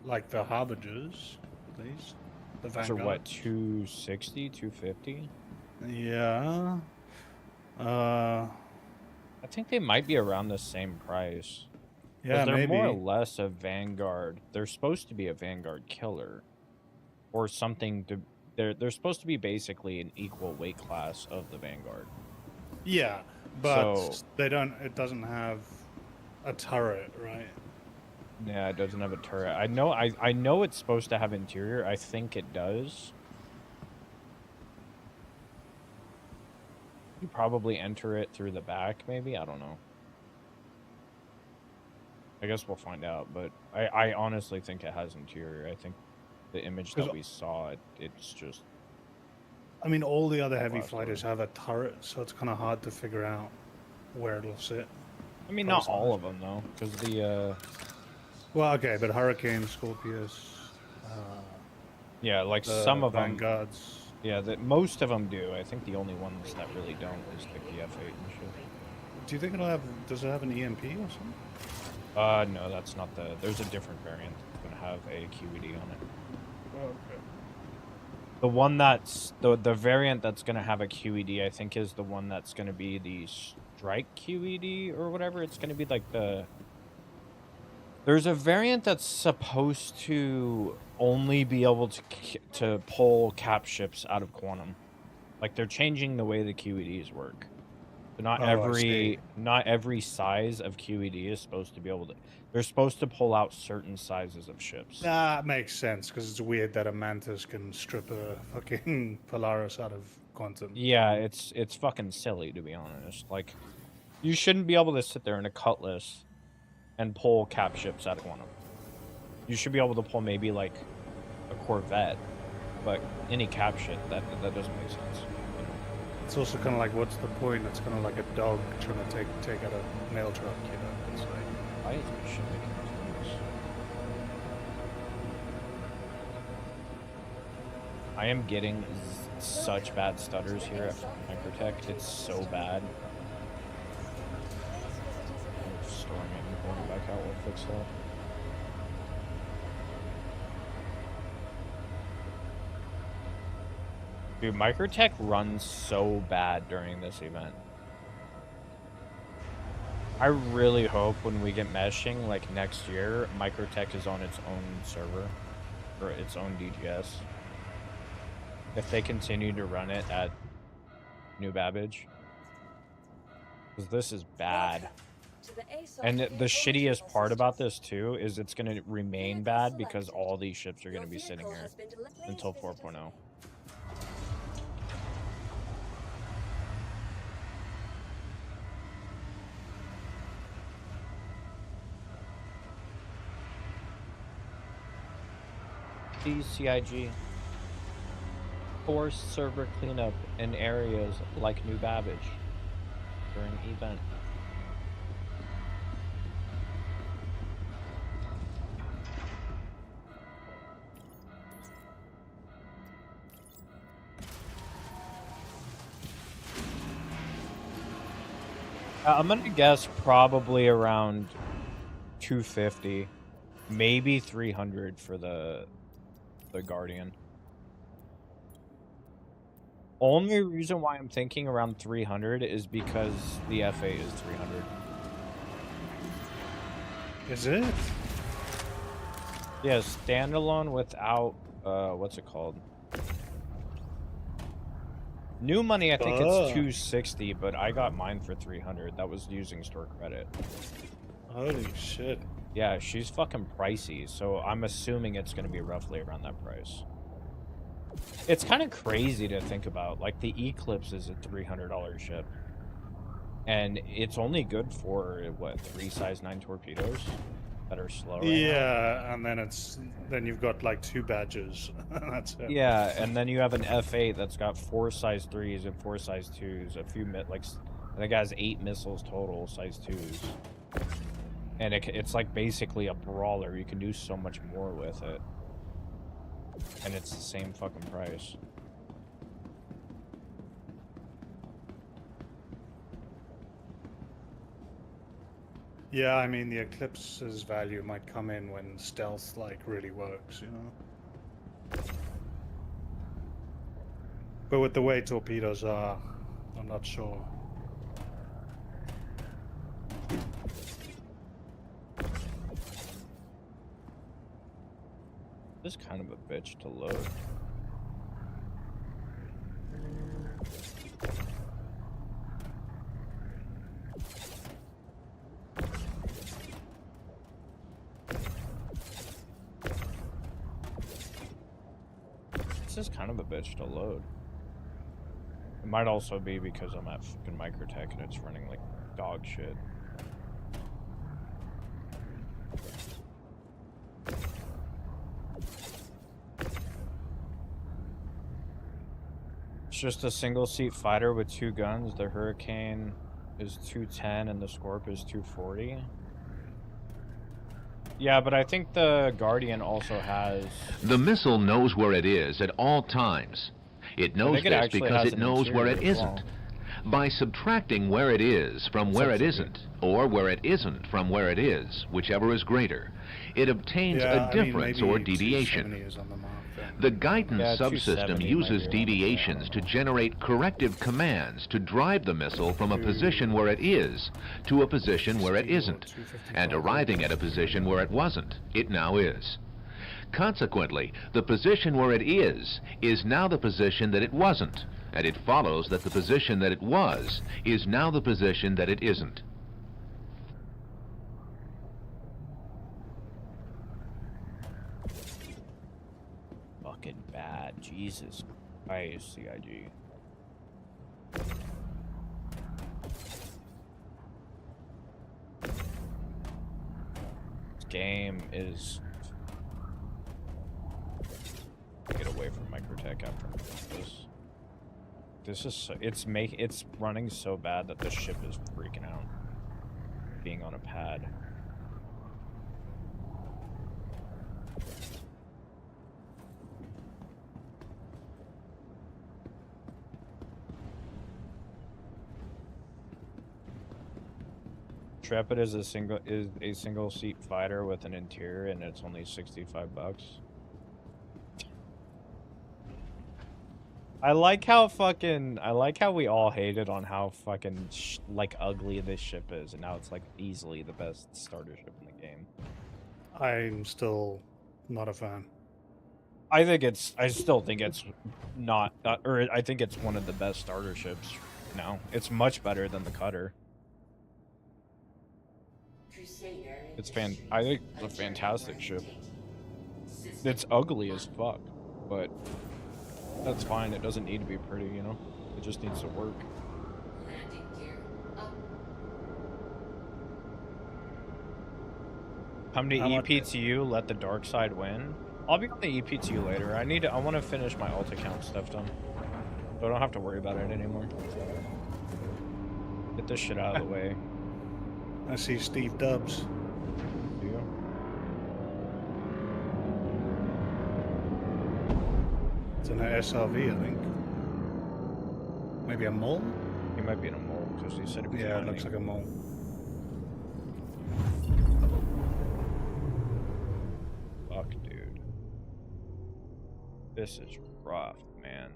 like the Harbingers, at least. The Those are what, Vanguards. 260, 250? Yeah. I think they might be around the same price. Because Yeah, they're more or maybe. less a Vanguard. They're supposed to be a Vanguard killer. Or something to... They're supposed to be basically an equal weight class of the Vanguard. Yeah, So, but they don't. It doesn't have a turret, right? yeah, it doesn't have a turret. I know it's supposed to have interior. I think it does. You probably enter it through the back, maybe? I don't know. I guess we'll find out, but I honestly think it has interior. I think the image that Because we saw, it's just I mean, all the other heavy glass door. fighters have a turret, so it's kind of hard to figure out where it'll sit I mean, not all price-wise. of them, though, because the, Well, okay, but Hurricane, Scorpius, yeah, like some the of them, Vanguards. yeah, that most of them do. I think the only ones that really don't is like the F8 and shit. Do you think it'll have? Does it have an EMP or something? No, that's not there's a different variant that's gonna have a QED on it. Okay. The one that's, the variant that's gonna have a QED, I think, is the one that's gonna be the Strike QED or whatever. It's gonna be like there's a variant that's supposed to only be able to pull cap ships out of quantum. Like they're changing the way the QEDs work. So Oh, I see. not every size of QED is supposed to be able to. They're supposed to pull out certain sizes of ships. That makes sense because it's weird that a Mantis can strip a fucking Polaris out of quantum. Yeah, it's fucking silly, to be honest. Like, you shouldn't be able to sit there in a Cutlass and pull cap ships out of quantum. You should be able to pull maybe like a Corvette, but any cap shit that doesn't make sense. You know? It's also kind of like, what's the point? It's kind of like a dog trying to take out a mail truck, you know? It's like, Why is my shit making this noise? I am getting such bad stutters here at Microtech. It's so bad. I'm storing it and going back out. We'll fix that. Dude, Microtech runs so bad during this event. I really hope when we get meshing, like next year, Microtech is on its own server, or its own DGS. If they continue to run it at New Babbage. Because this is bad. And the shittiest part about this, too, is it's going to remain bad because all these ships are going to be sitting here until 4.0. CIG. Force server cleanup in areas like New Babbage during event. I'm gonna guess probably around 250, maybe 300 for the Guardian. Only reason why I'm thinking around 300 is because the F8 is 300. is it? Yeah, standalone without what's it called? New money, I think it's 260, but I got mine for 300. That was using store credit. Holy shit. Yeah, she's fucking pricey, so I'm assuming it's gonna be roughly around that price. It's kind of crazy to think about. Like, the Eclipse is a $300 ship. And it's only good for, what, 3 size 9 torpedoes that are slow right Yeah, and then you've got like 2 badges. That's it. Yeah, and then you have an F8 that's got 4 size 3s and 4 size 2s, a few, like, I think it has 8 missiles total, size 2s. And it's like basically a brawler. You can do so much more with it. And it's the same fucking price. Yeah, I mean, the Eclipse's value might come in when stealth, like, really works, you know? But with the way torpedoes are, I'm not sure. This is kind of a bitch to load. This is kind of a bitch to load. It might also be because I'm at fucking Microtech and it's running like dog shit. It's just a single seat fighter with 2 guns. The Hurricane is 210 and the Scorp is 240. Yeah, but I think the Guardian also has... The missile knows where it is at all times. It knows this because it knows where it isn't. By subtracting where it is from where it isn't, or where it isn't from where it is, whichever is greater, it obtains a difference or deviation. The guidance subsystem uses deviations to generate corrective commands to drive the missile from a position where it is to a position where it isn't, and arriving at a position where it wasn't, it now is. Consequently, the position where it is now the position that it wasn't, and it follows that the position that it was is now the position that it isn't. Fucking bad. Jesus Christ, CIG. This game is... Get away from Microtech after this. This is so, it's running so bad that the ship is freaking out. Being on a pad. Intrepid is a single seat fighter with an interior and it's only $65. I like how we all hated on how fucking like ugly this ship is, and now it's like easily the best starter ship in the game. I'm still not a fan. I still think it's not, or I think it's one of the best starter ships now. It's much better than the Cutter. I think it's a fantastic ship. It's ugly as fuck, but that's fine. It doesn't need to be pretty, you know? It just needs to work. Come to EPTU, let the dark side win. I'll be on the EPTU later. I want to finish my alt account stuff done. So I don't have to worry about it anymore. Get this shit out of the way. I see Steve Dubs. Do you? It's an SRV, I think. Maybe a mole? He might be in a mole, because he said he was Yeah, it mining. looks like a mole. Fuck, dude. This is rough, man.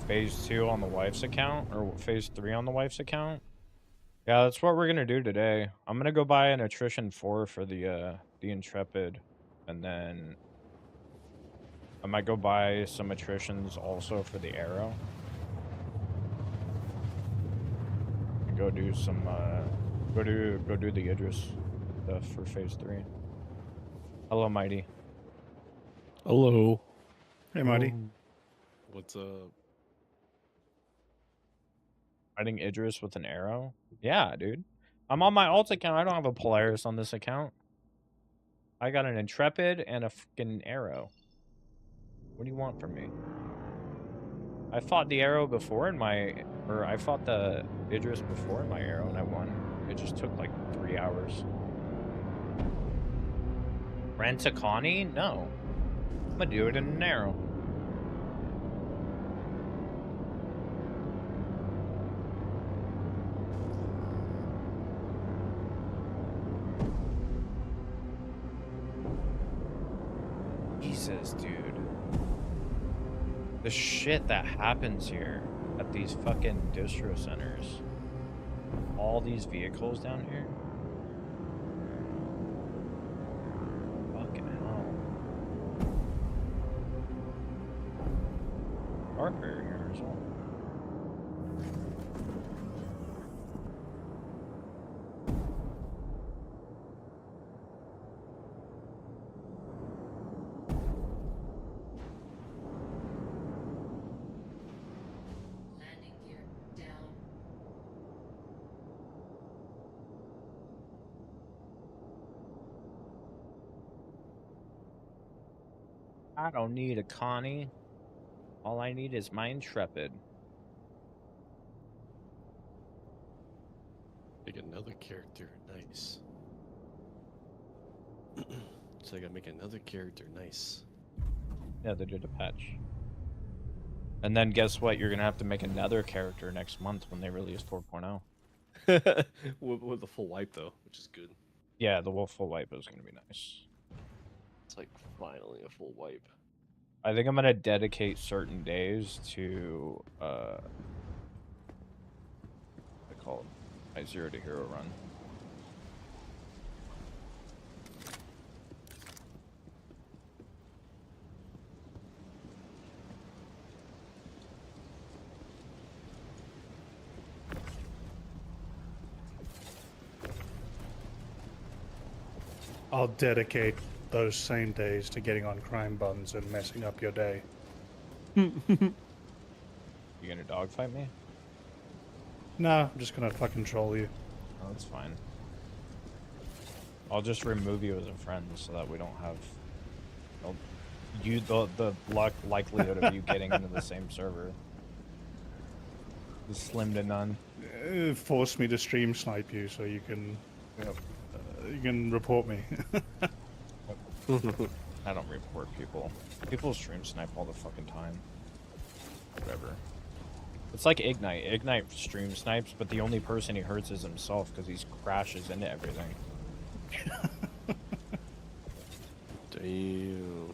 Phase 2 on the wife's account, or phase 3 on the wife's account. Yeah, that's what we're gonna do today. I'm gonna go buy an attrition 4 for the Intrepid, and then I might go buy some attritions also for the Arrow. And go do some go do the Idris stuff for phase 3. Hello, Mighty. Hello. Hey, Marty. What's up? Fighting Idris with an arrow? Yeah, dude. I'm on my alt account. I don't have a Polaris on this account. I got an Intrepid and a fucking arrow. What do you want from me? I fought the arrow before in my... Or I fought the Idris before in my arrow and I won. It just took like 3 hours. Rent a Connie? No. I'm gonna do it in an arrow. Jesus, dude. The shit that happens here at these fucking distro centers. All these vehicles down here. Fucking hell. Barber here as well. Landing gear down. I don't need a Connie. All I need is my Intrepid. Make another character. Nice. So I gotta make another character. Nice. Yeah, they did a patch. And then guess what? You're gonna have to make another character next month when they release 4.0. with the full wipe though, which is good. Yeah, the full wipe is gonna be nice. It's like finally a full wipe. I think I'm gonna dedicate certain days to I call it my 0 to hero run. I'll dedicate those same days to getting on crime buns and messing up your day. You gonna dogfight me? No, I'm just gonna fucking troll you. Oh, that's fine. I'll just remove you as a friend so that we don't have the likelihood of you getting into the same server is slim to none. Force me to stream snipe you so you can report me. I don't report people. People stream snipe all the fucking time. Whatever. It's like Ignite. Ignite stream snipes, but the only person he hurts is himself because he crashes into everything. Damn.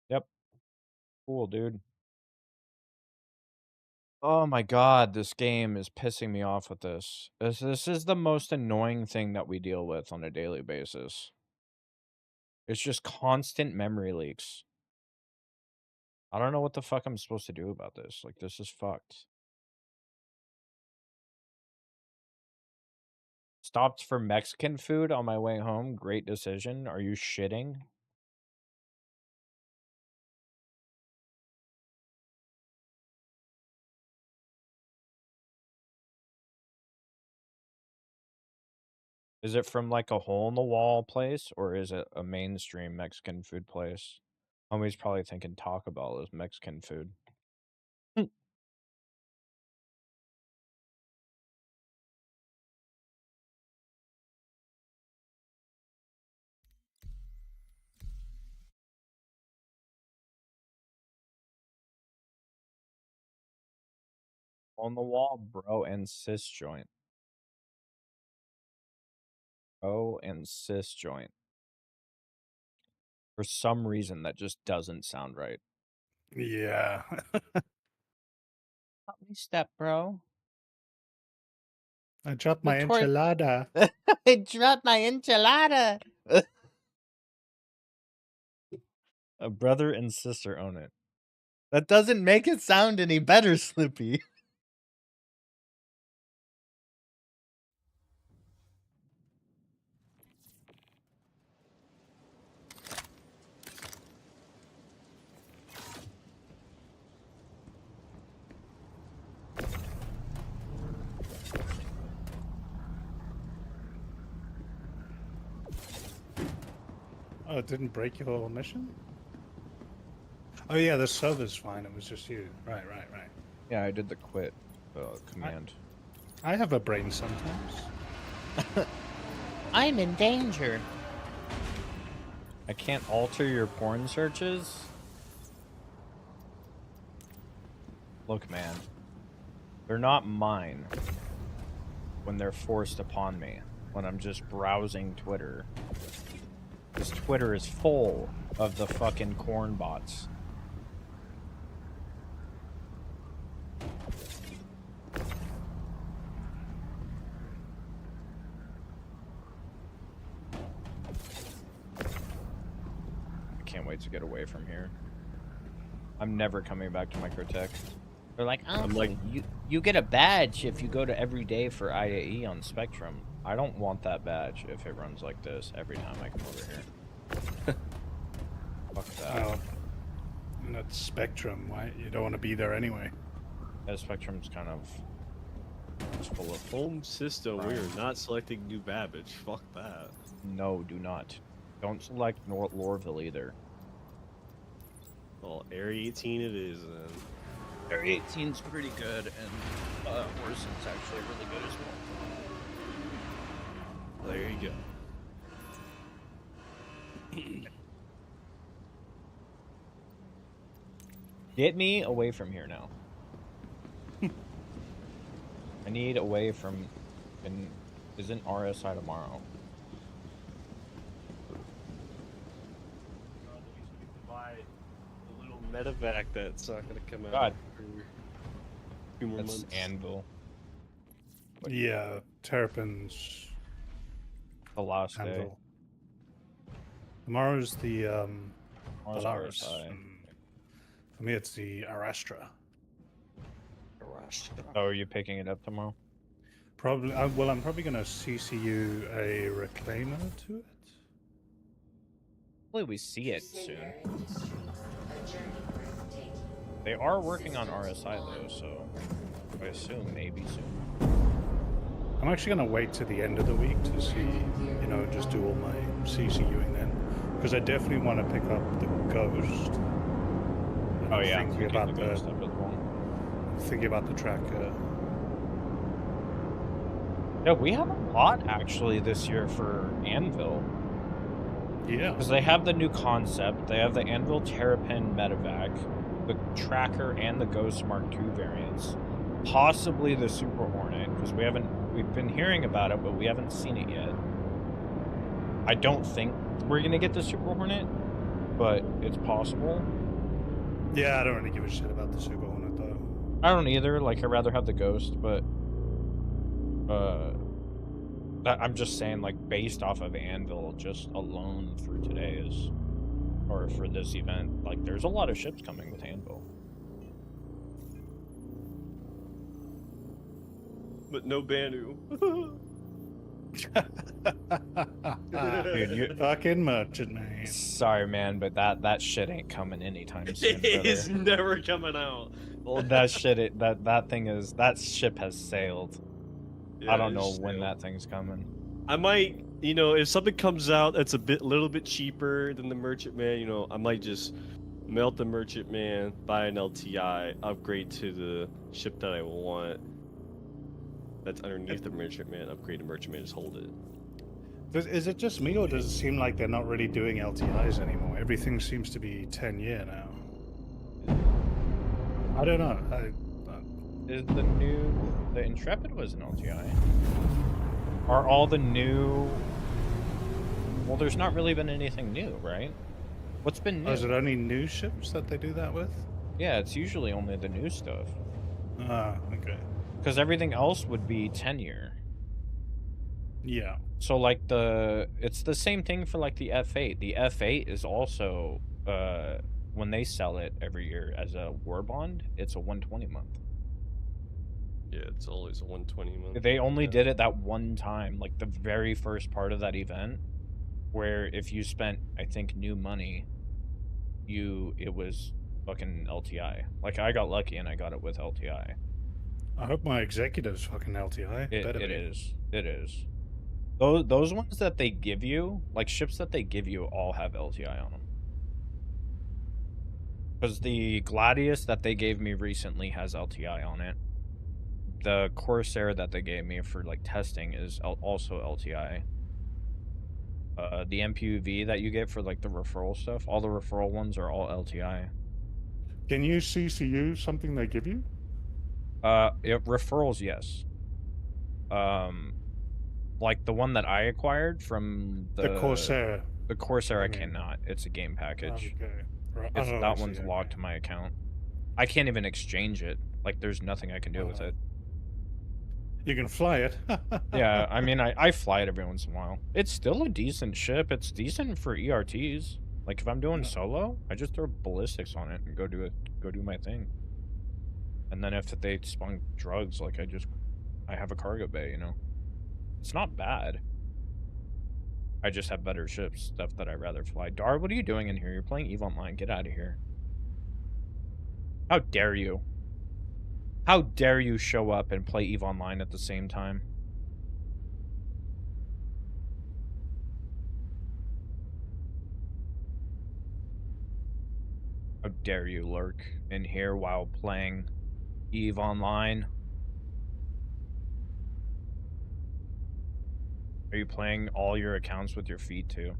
Yep. Cool, dude. Oh my god, this game is pissing me off with this. This is the most annoying thing that we deal with on a daily basis. It's just constant memory leaks. I don't know what the fuck I'm supposed to do about this. Like, this is fucked. Stopped for Mexican food on my way home. Great decision. Are you shitting? Is it from like a hole in the wall place or is it a mainstream Mexican food place? Homie's probably thinking Taco Bell is Mexican food. On the wall, bro, and cis joint. Bro and cis joint. For some reason, that just doesn't sound right. Yeah. Help me step, bro. I dropped my enchilada. I dropped my enchilada. A brother and sister own it. That doesn't make it sound any better, Slippy. Oh, it didn't break your mission? Oh yeah, the server's fine. It was just you. Right. Yeah, I did the quit command. I have a brain sometimes. I'm in danger. I can't alter your porn searches? Look, man. They're not mine when they're forced upon me, when I'm just browsing Twitter. Because Twitter is full of the fucking corn bots. Can't wait to get away from here. I'm never coming back to Microtech. They're like, oh, you get a badge if you go to every day for IAE on Spectrum. I don't want that badge if it runs like this every time I come over here. Fuck that. Oh, and that's Spectrum. Why you don't want to be there anyway? Yeah, Spectrum's kind of just full of Home system. We are not selecting New Babbage. Fuck that. No, do not. Don't select Lorville either. Well, Area 18 it is then. Area 18's pretty good, and Orson's actually really good as well. There you go. Get me away from here now. I need away from... Isn't RSI tomorrow? Medevac that's not going to come out God. for a few more That's months. Anvil. Yeah, Terrapin's The last day. Anvil. Tomorrow's the Tomorrow's Polaris. RSI. For me, it's the Arastra. Oh, are you picking it up tomorrow? Probably. Well, I'm probably going to CCU a reclaimer to it. Hopefully we see it soon. Secondary industry. A journey breathtaking. They are working on RSI though, so I assume maybe soon. I'm actually going to wait to the end of the week to see, you know, just do all my CCUing then. Because I definitely want to pick up the Ghost. And Oh I'm yeah, thinking picking about the Ghost up as well. thinking about the tracker. Yeah, we have a lot actually this year for Anvil. Yeah. Because they have the new concept, they have the Anvil Terrapin Medevac, the Tracker, and the Ghost Mark II variants. Possibly the Super Hornet, because we've been hearing about it, but we haven't seen it yet. I don't think we're gonna get the Super Hornet, but it's possible. Yeah, I don't really give a shit about the Super Hornet though. I don't either, like I'd rather have the Ghost, but I'm just saying, like, based off of Anvil just alone for today's, or for this event, like, there's a lot of ships coming with Anvil. But no Banu. Dude, you Fucking merchant man. sorry, man, but that shit ain't coming anytime soon, It is brother. never coming out. Well, that shit, that ship has sailed. Yeah, I don't know it's when still- that thing's coming. I might, you know, if something comes out that's little bit cheaper than the Merchantman, you know, I might just melt the Merchantman, buy an LTI, upgrade to the ship that I want. That's underneath the Merchantman, upgrade the Merchantman, just hold it. Is it just me, or does it seem like they're not really doing LTIs anymore? Everything seems to be 10-year now. I don't know. Is the Intrepid was an LTI? Are all the new... Well, there's not really been anything new, right? What's been new? Is it only new ships that they do that with? Yeah, it's usually only the new stuff. Ah, okay. Because everything else would be 10-year. Yeah. So, like, it's the same thing for, like, the F8. The F8 is also, when they sell it every year as a war bond, it's a 120 month. Yeah, it's always a 120 month. They only did it that one time, like, the very first part of that event, where if you spent, I think, new money, it was fucking LTI. Like, I got lucky and I got it with LTI. I hope my executive's fucking LTI. It Better be. is. It is. Those ones that they give you, like ships that they give you, all have LTI on them. Because the Gladius that they gave me recently has LTI on it. The Corsair that they gave me for like testing is also LTI. The MPUV that you get for like the referral stuff, all the referral ones are all LTI. Can you CCU something they give you? Referrals, yes. Like the one that I acquired from The Corsair. The Corsair, I cannot. It's a game package. Okay. Right. It's, oh, that one's locked to my account. I can't even exchange it. Like, there's nothing I can do with it. You can fly it. Yeah, I mean, I fly it every once in a while. It's still a decent ship. It's decent for ERTs. Like, if I'm doing solo, I just throw ballistics on it and go do my thing. And then if they spawn drugs, like, I have a cargo bay, you know? It's not bad. I just have better ships, stuff that I'd rather fly. Dar, what are you doing in here? You're playing EVE Online. Get out of here. How dare you? How dare you show up and play EVE Online at the same time? How dare you lurk in here while playing EVE Online? Are you playing all your accounts with your feet too?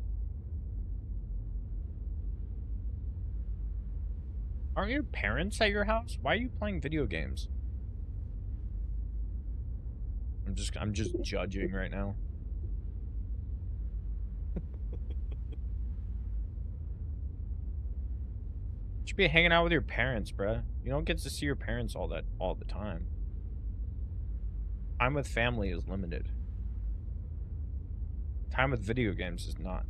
Aren't your parents at your house? Why are you playing video games? I'm just judging right now. You should be hanging out with your parents, bruh. You don't get to see your parents all the time. Time with family is limited. Time with video games is not.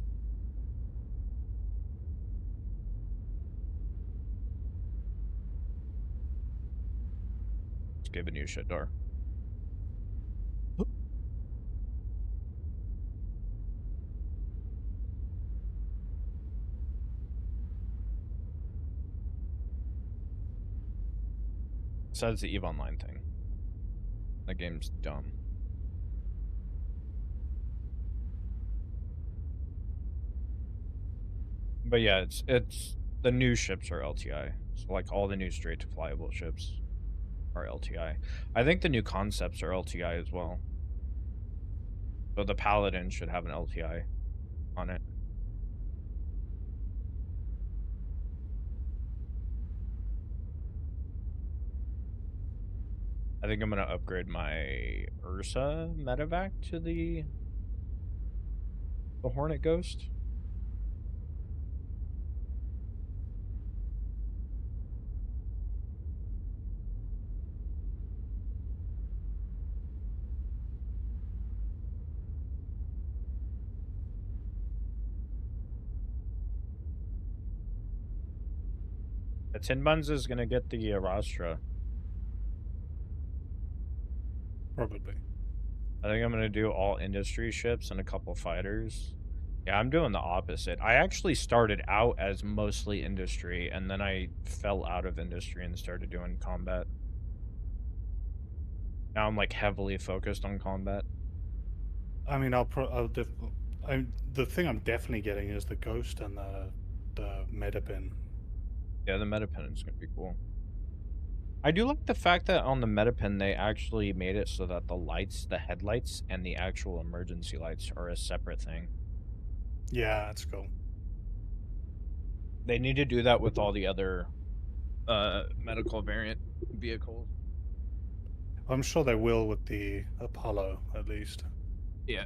Just giving you a shit, Dar. Besides the EVE Online thing. That game's dumb. But yeah, it's the new ships are LTI. So like all the new straight to flyable ships are LTI. I think the new concepts are LTI as well. So the Paladin should have an LTI on it. I think I'm gonna upgrade my Ursa medevac to the Hornet Ghost. The Tin Buns is gonna get the Rostra. Probably. I think I'm gonna do all industry ships and a couple fighters. Yeah, I'm doing the opposite. I actually started out as mostly industry, and then I fell out of industry and started doing combat. Now I'm like heavily focused on combat. I mean, the thing I'm definitely getting is the Ghost and the Metapin. Yeah, the Metapin is gonna be cool. I do like the fact that on the Metapin they actually made it so that the lights, the headlights, and the actual emergency lights are a separate thing. Yeah, that's cool. They need to do that with all the other medical variant vehicles. I'm sure they will with the Apollo, at least. Yeah.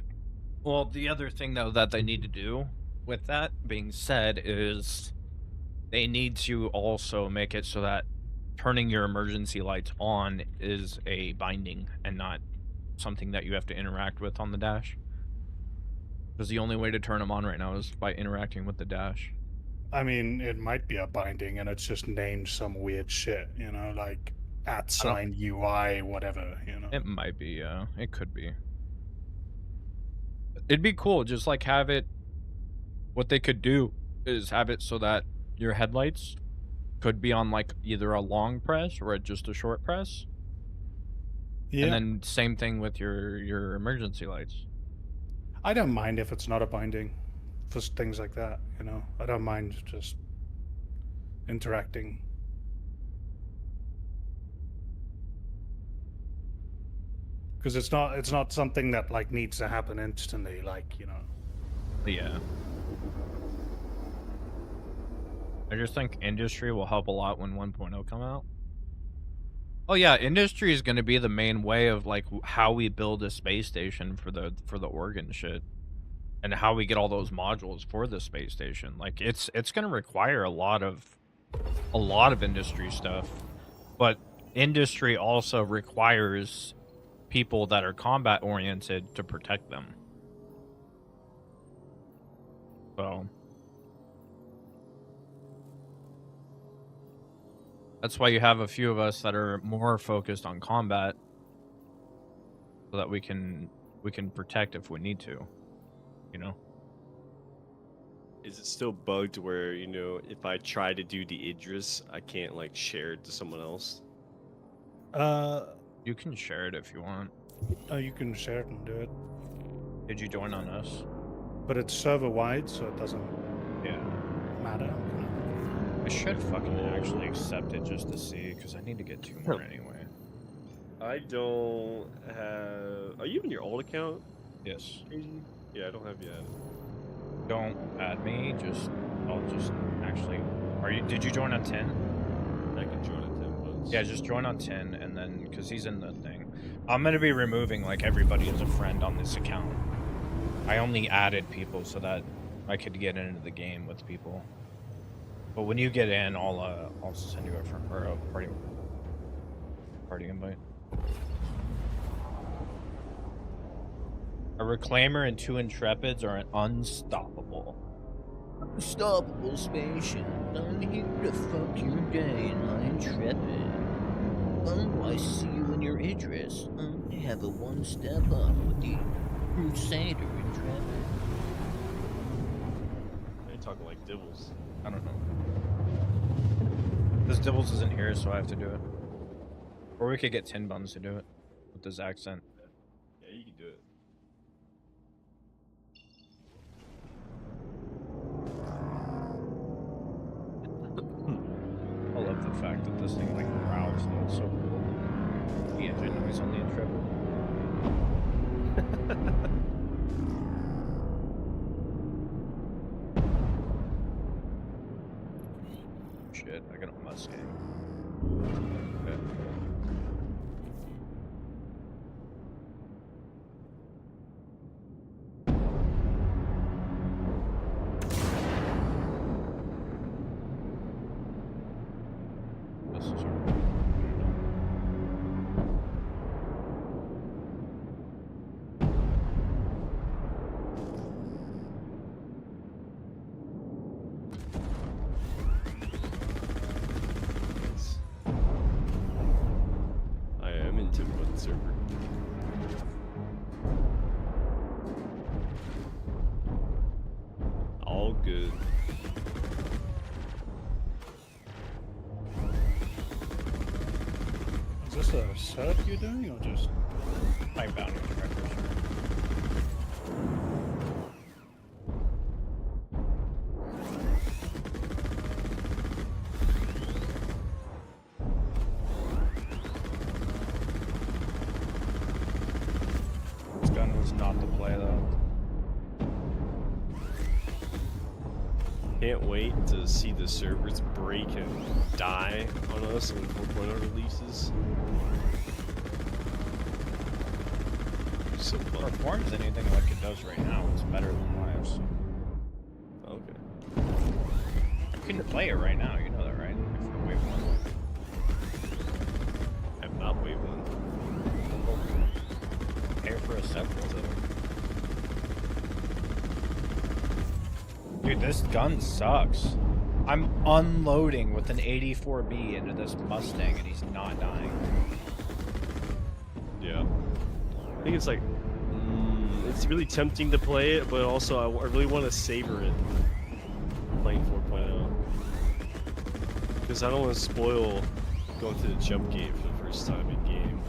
Well, the other thing, though, that they need to do, with that being said, is they need to also make it so that turning your emergency lights on is a binding and not something that you have to interact with on the dash. Because the only way to turn them on right now is by interacting with the dash. I mean, it might be a binding and it's just named some weird shit, you know, like @ UI, whatever, you know. It might be, yeah. It could be. It'd be cool, just like have it... What they could do is have it so that your headlights could be on like either a long press or just a short press. Yeah. And then same thing with your emergency lights. I don't mind if it's not a binding for things like that, you know. I don't mind just interacting. Because it's not something that like needs to happen instantly, like, you know. Yeah. I just think industry will help a lot when 1.0 come out. Oh yeah, industry is going to be the main way of like how we build a space station for the organ shit, and how we get all those modules for the space station. Like it's going to require a lot of industry stuff, but industry also requires people that are combat oriented to protect them. So that's why you have a few of us that are more focused on combat, so that we can protect if we need to, you know. Is it still bugged where, you know, if I try to do the Idris, I can't like share it to someone else? You can share it if you want. Oh, you can share it and do it. Did you join on us? But it's server wide, so it doesn't matter. I should fucking actually accept it just to see, because I need to get 2 more anyway. I don't have. Are you in your old account? Yes. Yeah, I don't have yet. Don't add me. I'll just actually. Did you join on 10? I can join at 10 once. Yeah, just join on 10, and then because he's in the thing, I'm gonna be removing like everybody as a friend on this account. I only added people so that I could get into the game with people. But when you get in, I'll send you a party invite. A Reclaimer and 2 Intrepids are unstoppable. Unstoppable spaceship. I'm here to fuck your day in my Intrepid. Oh, I see you in your Idris. I have a 1 step up with the Crusader Intrepid. Are you talking like Dibbles? I don't know. This Dibbles isn't here, so I have to do it. Or we could get Tin Buns to do it with his accent. Yeah, you can do it. I love the fact that this thing like growls though, it's so cool. The engine noise on the Intrepid. Shit, I got a Mustang. Okay. This is our... I am in Tim Buns server. All good. Is this a setup you're doing, or just My bounty trackers. This gun was not the play though. Can't wait to see the servers break and die on us when 4.0 releases. So fun. Performs anything like it does right now, it's better than live. So. Okay. You can play it right now, you know that, right? If you're wave 1. I'm not wave 1. Prepare for a sequel though. Dude, this gun sucks. I'm unloading with an 84B into this Mustang and he's not dying. Yeah. I think it's like, it's really tempting to play it, but also I really want to savor it playing 4.0. Because I don't want to spoil going to the jump gate for the first time in game.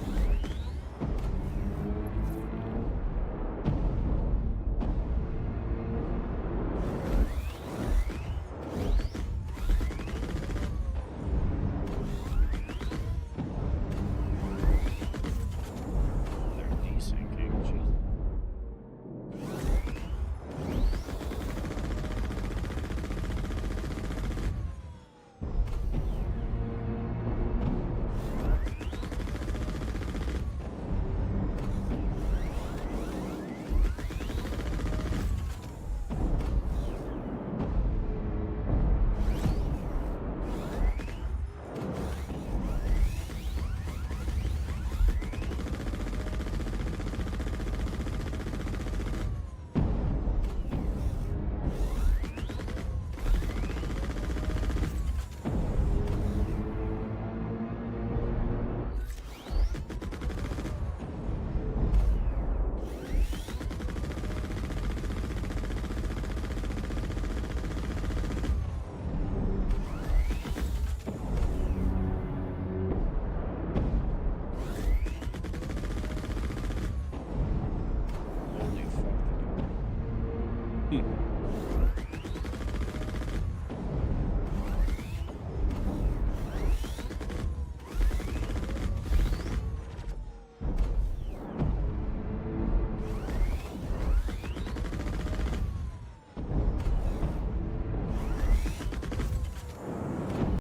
Hmm.